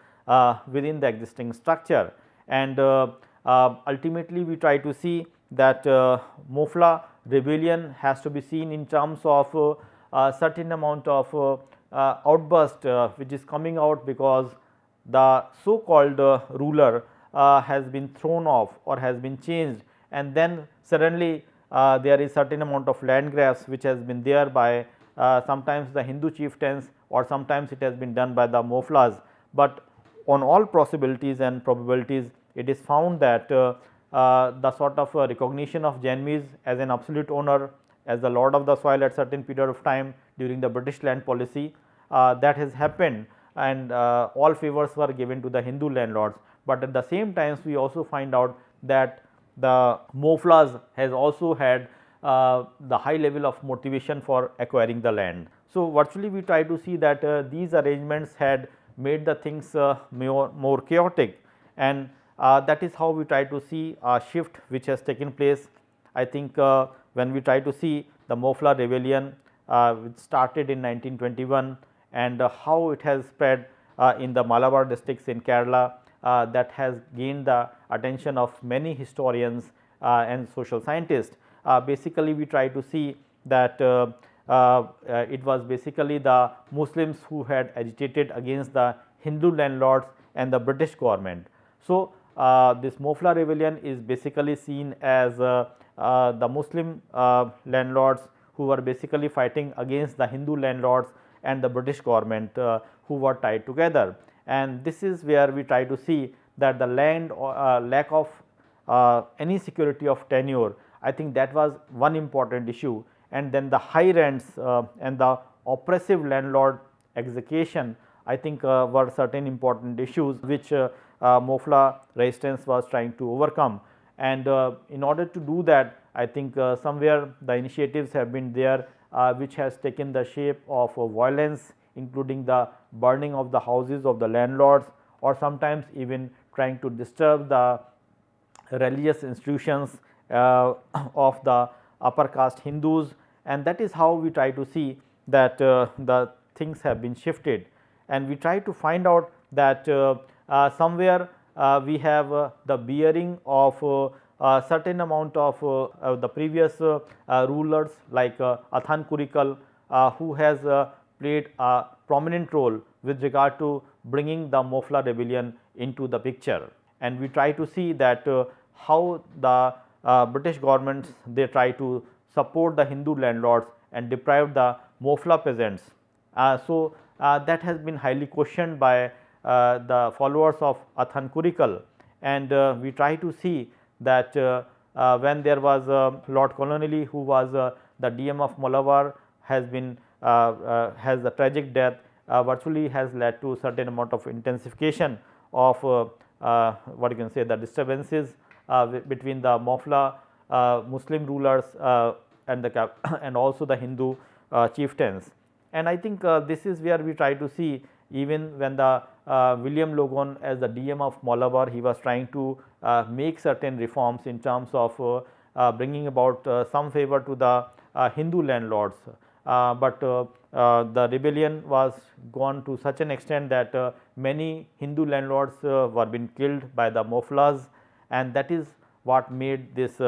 within the existing structure, and ultimately we try to see that Mofla rebellion has to be seen in terms of a certain amount of outburst which is coming out because the so called ruler has been thrown off or has been changed, and then suddenly there is certain amount of land grabs which has been there by sometimes the Hindu chieftains, or sometimes it has been done by the Moflas. But on all possibilities and probabilities, it is found that the sort of recognition of Jainism as an absolute owner, as the lord of the soil at certain period of time during the British land policy, that has happened, and all favors were given to the Hindu landlords. But at the same time, we also find out that the Moflas has also had the high level of motivation for acquiring the land. So, virtually we try to see that these arrangements had made the things more chaotic, and that is how we try to see a shift which has taken place. I think when we try to see the Mofla rebellion which started in 1921 and how it has spread in the Malabar districts in Kerala, that has gained the attention of many historians and social scientists. Basically, we try to see that it was basically the Muslims who had agitated against the Hindu landlords and the British government. So, this Mofla rebellion is basically seen as the Muslim landlords who were basically fighting against the Hindu landlords and the British government who were tied together. And this is where we try to see that the land lack of any security of tenure, I think that was one important issue, and then the high rents and the oppressive landlord execution, I think were certain important issues which Mofla resistance was trying to overcome. And in order to do that, I think somewhere the initiatives have been there which has taken the shape of violence, including the burning of the houses of the landlords, or sometimes even trying to disturb the religious institutions of the upper caste Hindus, and that is how we try to see that the things have been shifted. And we try to find out that somewhere we have the bearing of certain amount of the previous rulers like Athan Kurikal, who has played a prominent role with regard to bringing the Mofla rebellion into the picture. And we try to see that how the British governments, they try to support the Hindu landlords and deprive the Mofla peasants. So, that has been highly questioned by the followers of Athan Kurikal, and we try to see that when there was Lord Colonelly, who was the DM of Malabar, has been has a tragic death, virtually has led to certain amount of intensification of what you can say the disturbances between the Mofla Muslim rulers and the and also the Hindu chieftains. And I think this is where we try to see, even when the William Logan as the DM of Malabar, he was trying to make certain reforms in terms of bringing about some favor to the Hindu landlords, but the rebellion was gone to such an extent that many Hindu landlords were being killed by the Moflas, and that is what made this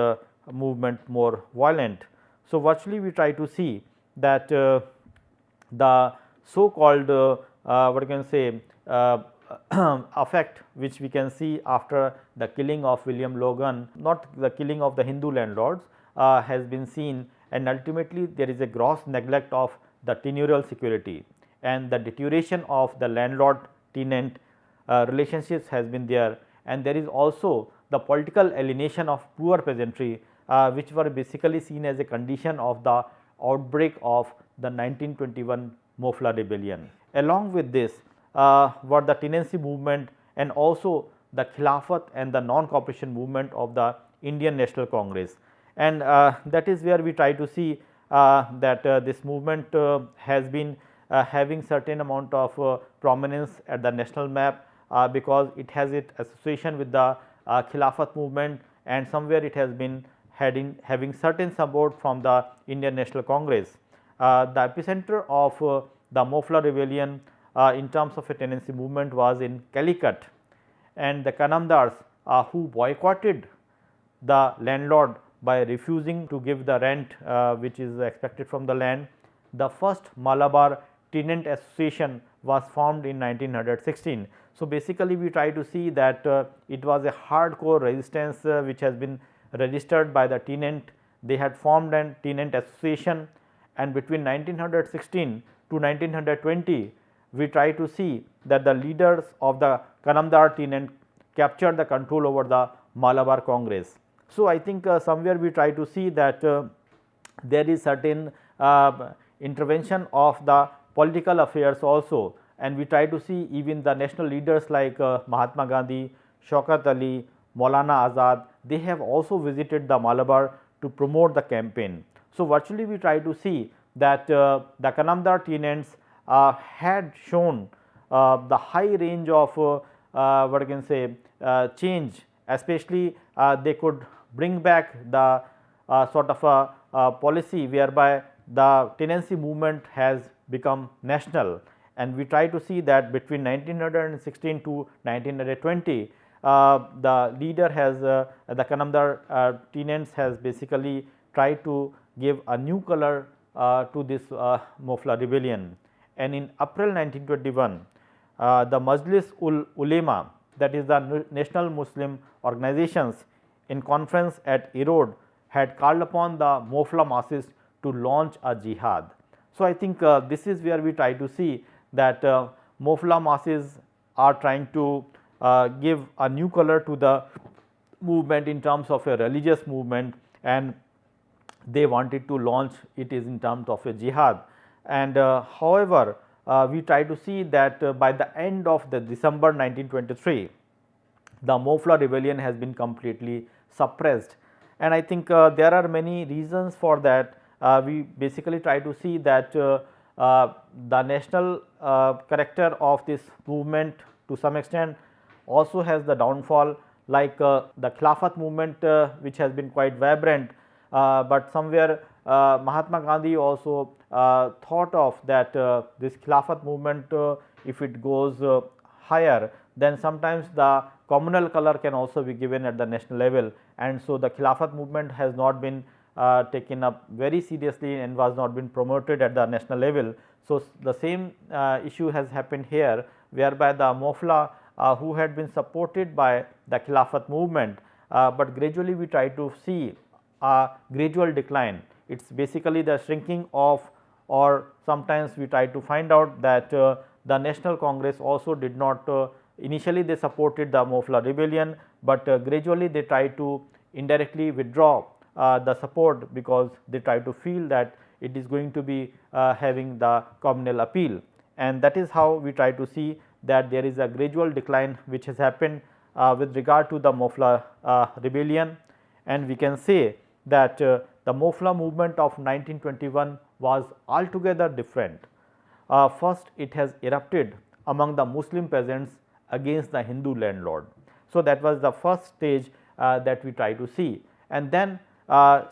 movement more violent. So, virtually we try to see that the so called what you can say effect which we can see after the killing of William Logan, not the killing of the Hindu landlords, has been seen, and ultimately there is a gross neglect of the tenurial security, and the deterioration of the landlord tenant relationships has been there, and there is also the political alienation of poor peasantry which were basically seen as a condition of the outbreak of the 1921 Mofla rebellion. Along with this were the tenancy movement and also the Khilafat and the non-cooperation movement of the Indian National Congress, and that is where we try to see that this movement has been having certain amount of prominence at the national map because it has its association with the Khilafat movement, and somewhere it has been having certain support from the Indian National Congress. The epicenter of the Mofla rebellion in terms of a tenancy movement was in Calicut, and the Kanamdars, who boycotted the landlord by refusing to give the rent which is expected from the land. The first Malabar Tenant Association was formed in 1916. So, basically we try to see that it was a hardcore resistance which has been registered by the tenant. They had formed a tenant association, and between 1916 to 1920 we try to see that the leaders of the Kanamdar tenant captured the control over the Malabar Congress. So, I think somewhere we try to see that there is certain intervention of the political affairs also, and we try to see even the national leaders like Mahatma Gandhi, Shaukat Ali, Maulana Azad, they have also visited the Malabar to promote the campaign. So, virtually we try to see that the Kanamdar tenants had shown the high range of what I can say change, especially they could bring back the sort of a policy whereby the tenancy movement has become national, and we try to see that between 1916 to 1920 the leader has the Kanamdar tenants has basically tried to give a new color to this Mofla rebellion. And in April 1921 the Majlis ul Ulema, that is the national Muslim organizations, in conference at Erode had called upon the Mofla masses to launch a jihad. So, I think this is where we try to see that Mofla masses are trying to give a new color to the movement in terms of a religious movement, and they wanted to launch it is in terms of a jihad. And however, we try to see that by the end of the December 1923, the Mofla rebellion has been completely suppressed, and I think there are many reasons for that. We basically try to see that the national character of this movement to some extent also has the downfall, like the Khilafat movement which has been quite vibrant, but somewhere Mahatma Gandhi also thought of that this Khilafat movement if it goes higher, then sometimes the communal color can also be given at the national level, and so the Khilafat movement has not been taken up very seriously and was not been promoted at the national level. So, the same issue has happened here, whereby the Mofla who had been supported by the Khilafat movement, but gradually we try to see a gradual decline. It is basically the shrinking of, or sometimes we try to find out that the National Congress also did not initially they supported the Mofla rebellion, but gradually they try to indirectly withdraw the support, because they try to feel that it is going to be having the communal appeal, and that is how we try to see that there is a gradual decline which has happened with regard to the Mofla rebellion. And we can say that the Mofla movement of 1921 was altogether different. First, it has erupted among the Muslim peasants against the Hindu landlord. So, that was the first stage that we try to see, and then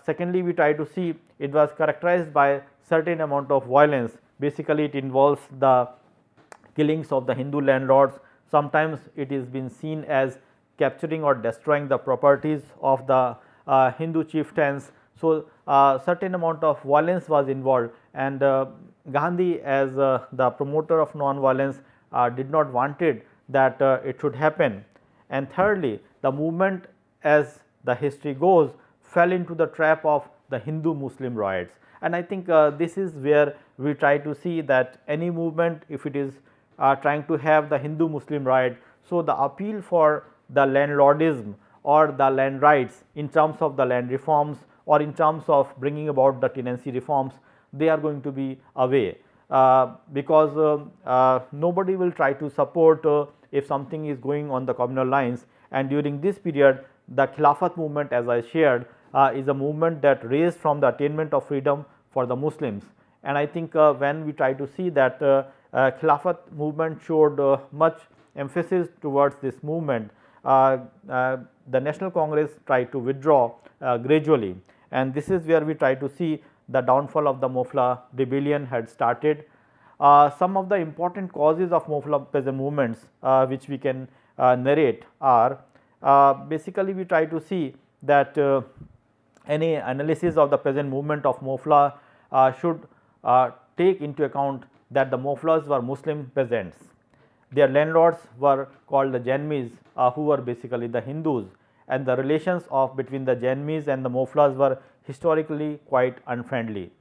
secondly we try to see it was characterized by certain amount of violence. Basically, it involves the killings of the Hindu landlords. Sometimes it is been seen as capturing or destroying the properties of the Hindu chieftains. So, certain amount of violence was involved, and Gandhi, as the promoter of non-violence, did not wanted that it should happen. And thirdly, the movement, as the history goes, fell into the trap of the Hindu Muslim riots, and I think this is where we try to see that any movement, if it is trying to have the Hindu Muslim riot, so the appeal for the landlordism or the land rights in terms of the land reforms or in terms of bringing about the tenancy reforms, they are going to be away, because nobody will try to support if something is going on the communal lines. And during this period, the Khilafat movement, as I shared, is a movement that raised from the attainment of freedom for the Muslims. And I think when we try to see that Khilafat movement showed much emphasis towards this movement, the National Congress tried to withdraw gradually, and this is where we try to see the downfall of the Mofla rebellion had started. Some of the important causes of Mofla peasant movements which we can narrate are basically we try to see that any analysis of the present movement of Mofla should take into account that the Moflas were Muslim peasants. Their landlords were called the Janmis, who were basically the Hindus, and the relations between the Janmis and the Moflas were historically quite unfriendly.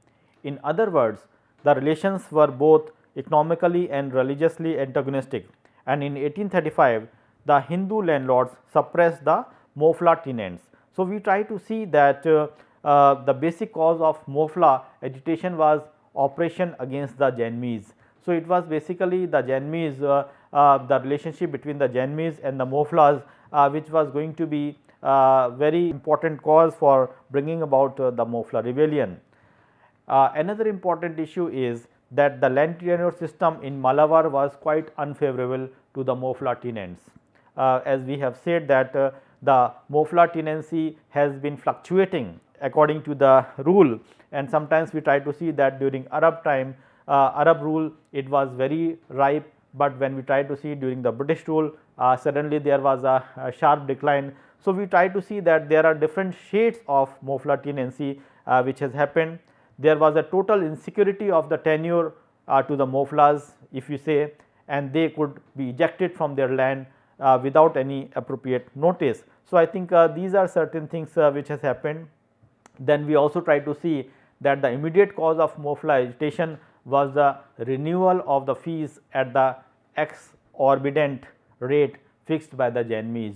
In other words, the relations were both economically and religiously antagonistic, and in 1835 the Hindu landlords suppressed the Mofla tenants. So, we try to see that the basic cause of Mofla agitation was oppression against the Janmis. So, it was basically the Janmis, the relationship between the Janmis and the Moflas, which was going to be very important cause for bringing about the Mofla rebellion. Another important issue is that the land tenure system in Malabar was quite unfavorable to the Mofla tenants. As we have said that the Mofla tenancy has been fluctuating according to the rule, and sometimes we try to see that during Arab time, Arab rule, it was very ripe, but when we try to see during the British rule, suddenly there was a sharp decline. So, we try to see that there are different shades of Mofla tenancy which has happened. There was a total insecurity of the tenure to the Moflas, if you say, and they could be ejected from their land without any appropriate notice. So, I think these are certain things which has happened. Then we also try to see that the immediate cause of Mofla agitation was the renewal of the fees at the exorbitant rate fixed by the Janmis,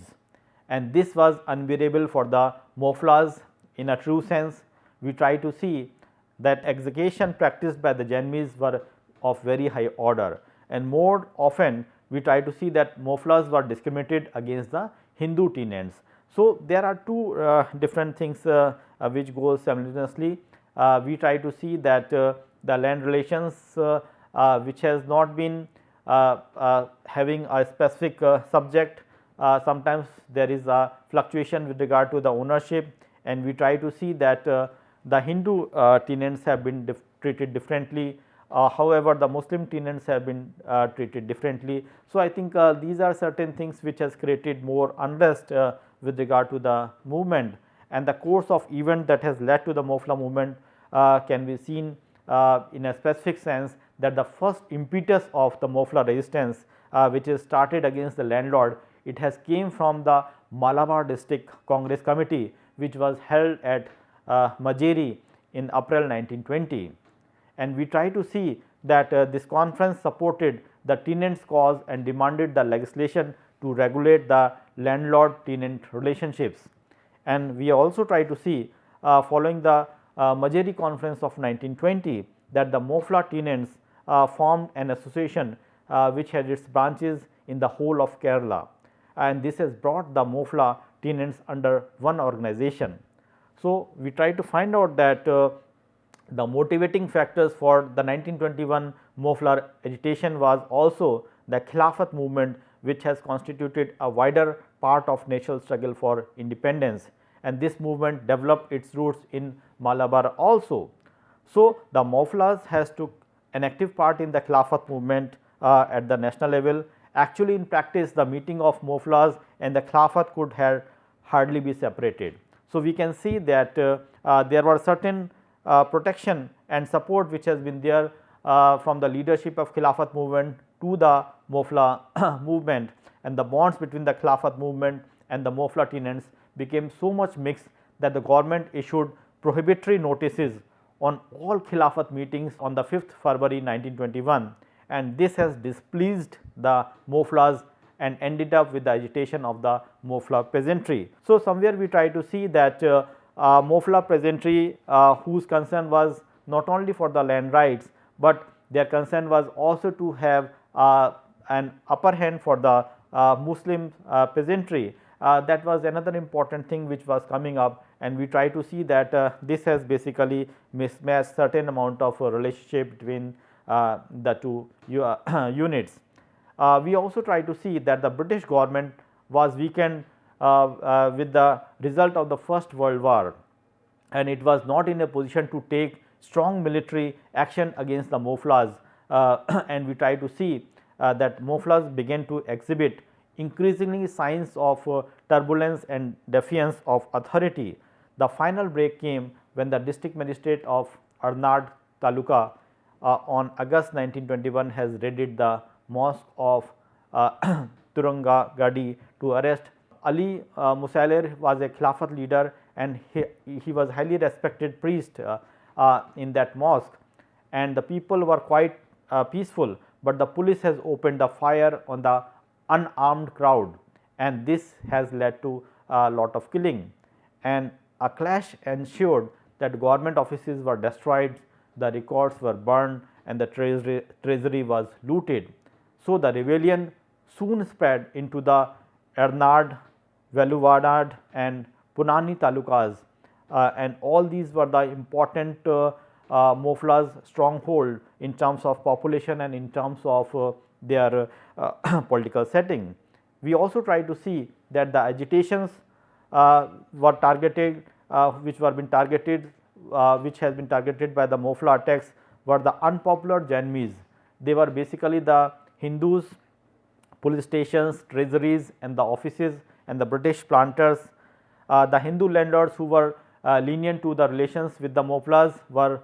and this was unbearable for the Moflas. In a true sense, we try to see that execution practiced by the Janmis were of very high order, and more often we try to see that Moflas were discriminated against the Hindu tenants. So, there are two different things which goes simultaneously. We try to see that the land relations which has not been having a specific subject, sometimes there is a fluctuation with regard to the ownership, and we try to see that the Hindu tenants have been treated differently. However, the Muslim tenants have been treated differently. So, I think these are certain things which has created more unrest with regard to the movement, and the course of event that has led to the Mofla movement can be seen in a specific sense, that the first impetus of the Mofla resistance which is started against the landlord, it has came from the Malabar District Congress Committee, which was held at Majeri in April 1920. And we try to see that this conference supported the tenants cause and demanded the legislation to regulate the landlord tenant relationships. And we also try to see following the Majeri conference of 1920 that the Mofla tenants formed an association which had its branches in the whole of Kerala, and this has brought the Mofla tenants under one organization. So, we try to find out that the motivating factors for the 1921 Mofla agitation was also the Khilafat movement, which has constituted a wider part of national struggle for independence, and this movement developed its roots in Malabar also. So, the Moflas has took an active part in the Khilafat movement at the national level. Actually, in practice, the meeting of Moflas and the Khilafat could have hardly be separated. So, we can see that there were certain protection and support which has been there from the leadership of Khilafat movement to the Mofla movement, and the bonds between the Khilafat movement and the Mofla tenants became so much mixed that the government issued prohibitory notices on all Khilafat meetings on the 5th February 1921, and this has displeased the Moflas and ended up with the agitation of the Mofla peasantry. So, somewhere we try to see that Mofla peasantry whose concern was not only for the land rights, but their concern was also to have an upper hand for the Muslim peasantry. That was another important thing which was coming up, and we try to see that this has basically mismatched certain amount of relationship between the two units. We also try to see that the British government was weakened with the result of the First World War, and it was not in a position to take strong military action against the Moflas, and we try to see that Moflas began to exhibit increasingly signs of turbulence and defiance of authority. The final break came when the district magistrate of Arnad Taluka on August 1921 has raided the mosque of Turanga Gadi to arrest Ali Musalir. Was a Khilafat leader and he was highly respected priest in that mosque, and the people were quite peaceful, but the police has opened the fire on the unarmed crowd, and this has led to a lot of killing, and a clash ensured that government offices were destroyed, the records were burned, and the treasury was looted. So, the rebellion soon spread into the Arnad, Veluvanad and Punani talukas, and all these were the important Mofla's stronghold in terms of population and in terms of their political setting. We also try to see that the agitations were targeted, which has been targeted by the Mofla attacks, were the unpopular Jainis. They were basically the Hindus, police stations, treasuries and the offices and the British planters. The Hindu landlords who were lenient to the relations with the Moflas were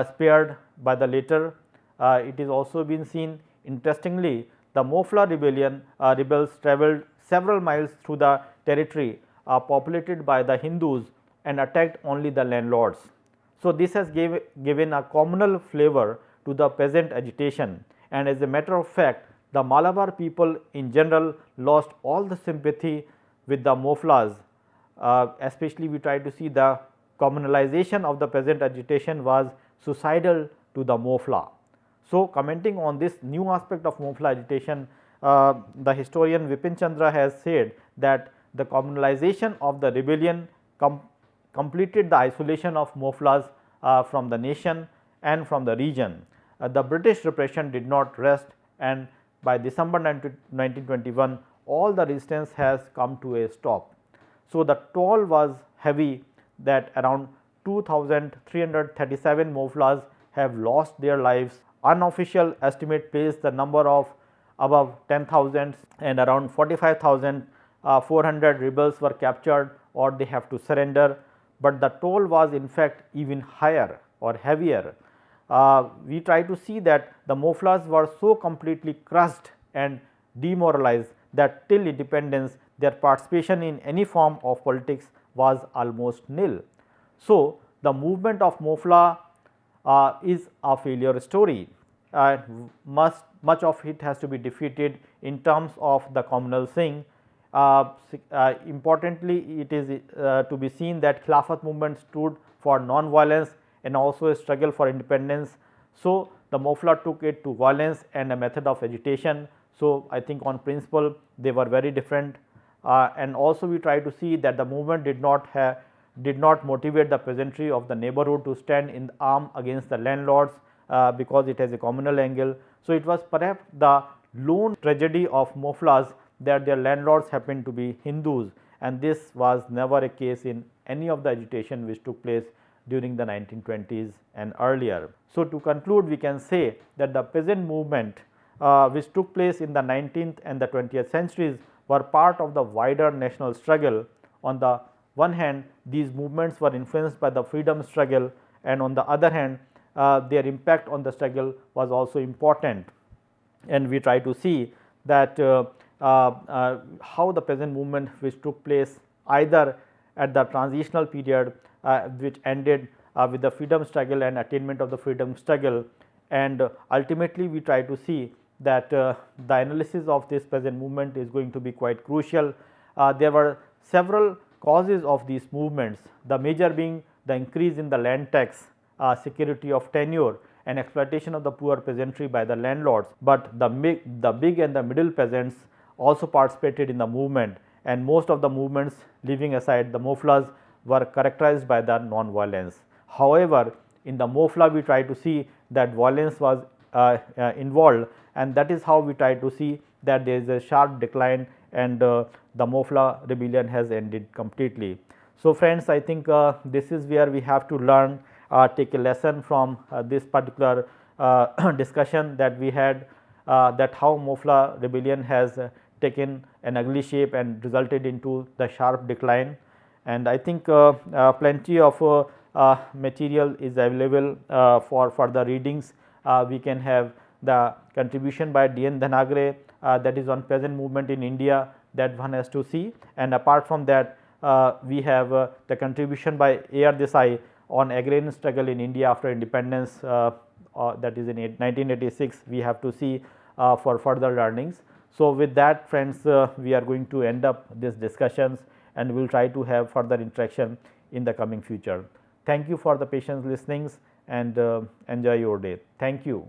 spared by the latter. It is also been seen, interestingly, the Mofla rebels travelled several miles through the territory populated by the Hindus and attacked only the landlords. So, this has given a communal flavor to the peasant agitation, and as a matter of fact, the Malabar people in general lost all the sympathy with the Moflas. Especially we try to see the communalization of the peasant agitation was suicidal to the Mofla. So, commenting on this new aspect of Mofla agitation, the historian Vipin Chandra has said that the communalization of the rebellion completed the isolation of Moflas from the nation and from the region. The British repression did not rest, and by December 1921 all the resistance has come to a stop. So, the toll was heavy, that around 2,337 Moflas have lost their lives. Unofficial estimate placed the number of above 10,000, and around 45,400 rebels were captured or they have to surrender, but the toll was in fact even higher or heavier. We try to see that the Moflas were so completely crushed and demoralized that till independence their participation in any form of politics was almost nil. So, the movement of Mofla is a failure story. Much of it has to be defeated in terms of the communal thing. Importantly, it is to be seen that Khilafat movement stood for non-violence and also a struggle for independence. So, the Mofla took it to violence and a method of agitation. So, I think on principle they were very different, and also we try to see that the movement did not motivate the peasantry of the neighborhood to stand in arm against the landlords because it has a communal angle. So, it was perhaps the lone tragedy of Moflas that their landlords happened to be Hindus, and this was never a case in any of the agitation which took place during the 1920s and earlier. So, to conclude, we can say that the peasant movement which took place in the 19th and the 20th centuries were part of the wider national struggle. On the one hand, these movements were influenced by the freedom struggle, and on the other hand, their impact on the struggle was also important. And we try to see that how the peasant movement which took place either at the transitional period which ended with the freedom struggle and attainment of the freedom struggle, and ultimately we try to see that the analysis of this peasant movement is going to be quite crucial. There were several causes of these movements, the major being the increase in the land tax, security of tenure and exploitation of the poor peasantry by the landlords, but the big and the middle peasants also participated in the movement, and most of the movements, leaving aside the Moflas, were characterized by the non-violence. However, in the Mofla we try to see that violence was involved, and that is how we try to see that there is a sharp decline, and the Mofla rebellion has ended completely. So, friends, I think this is where we have to learn, take a lesson from this particular discussion that we had, that how Mofla rebellion has taken an ugly shape and resulted into the sharp decline. And I think plenty of material is available for further readings. We can have the contribution by D.N. Dhanagre that is on peasant movement in India, that one has to see, and apart from that we have the contribution by A.R. Desai on agrarian struggle in India after independence, that is in 1986, we have to see for further learnings. So, with that friends, we are going to end up these discussions and we will try to have further interaction in the coming future. Thank you for the patience listenings and enjoy your day. Thank you.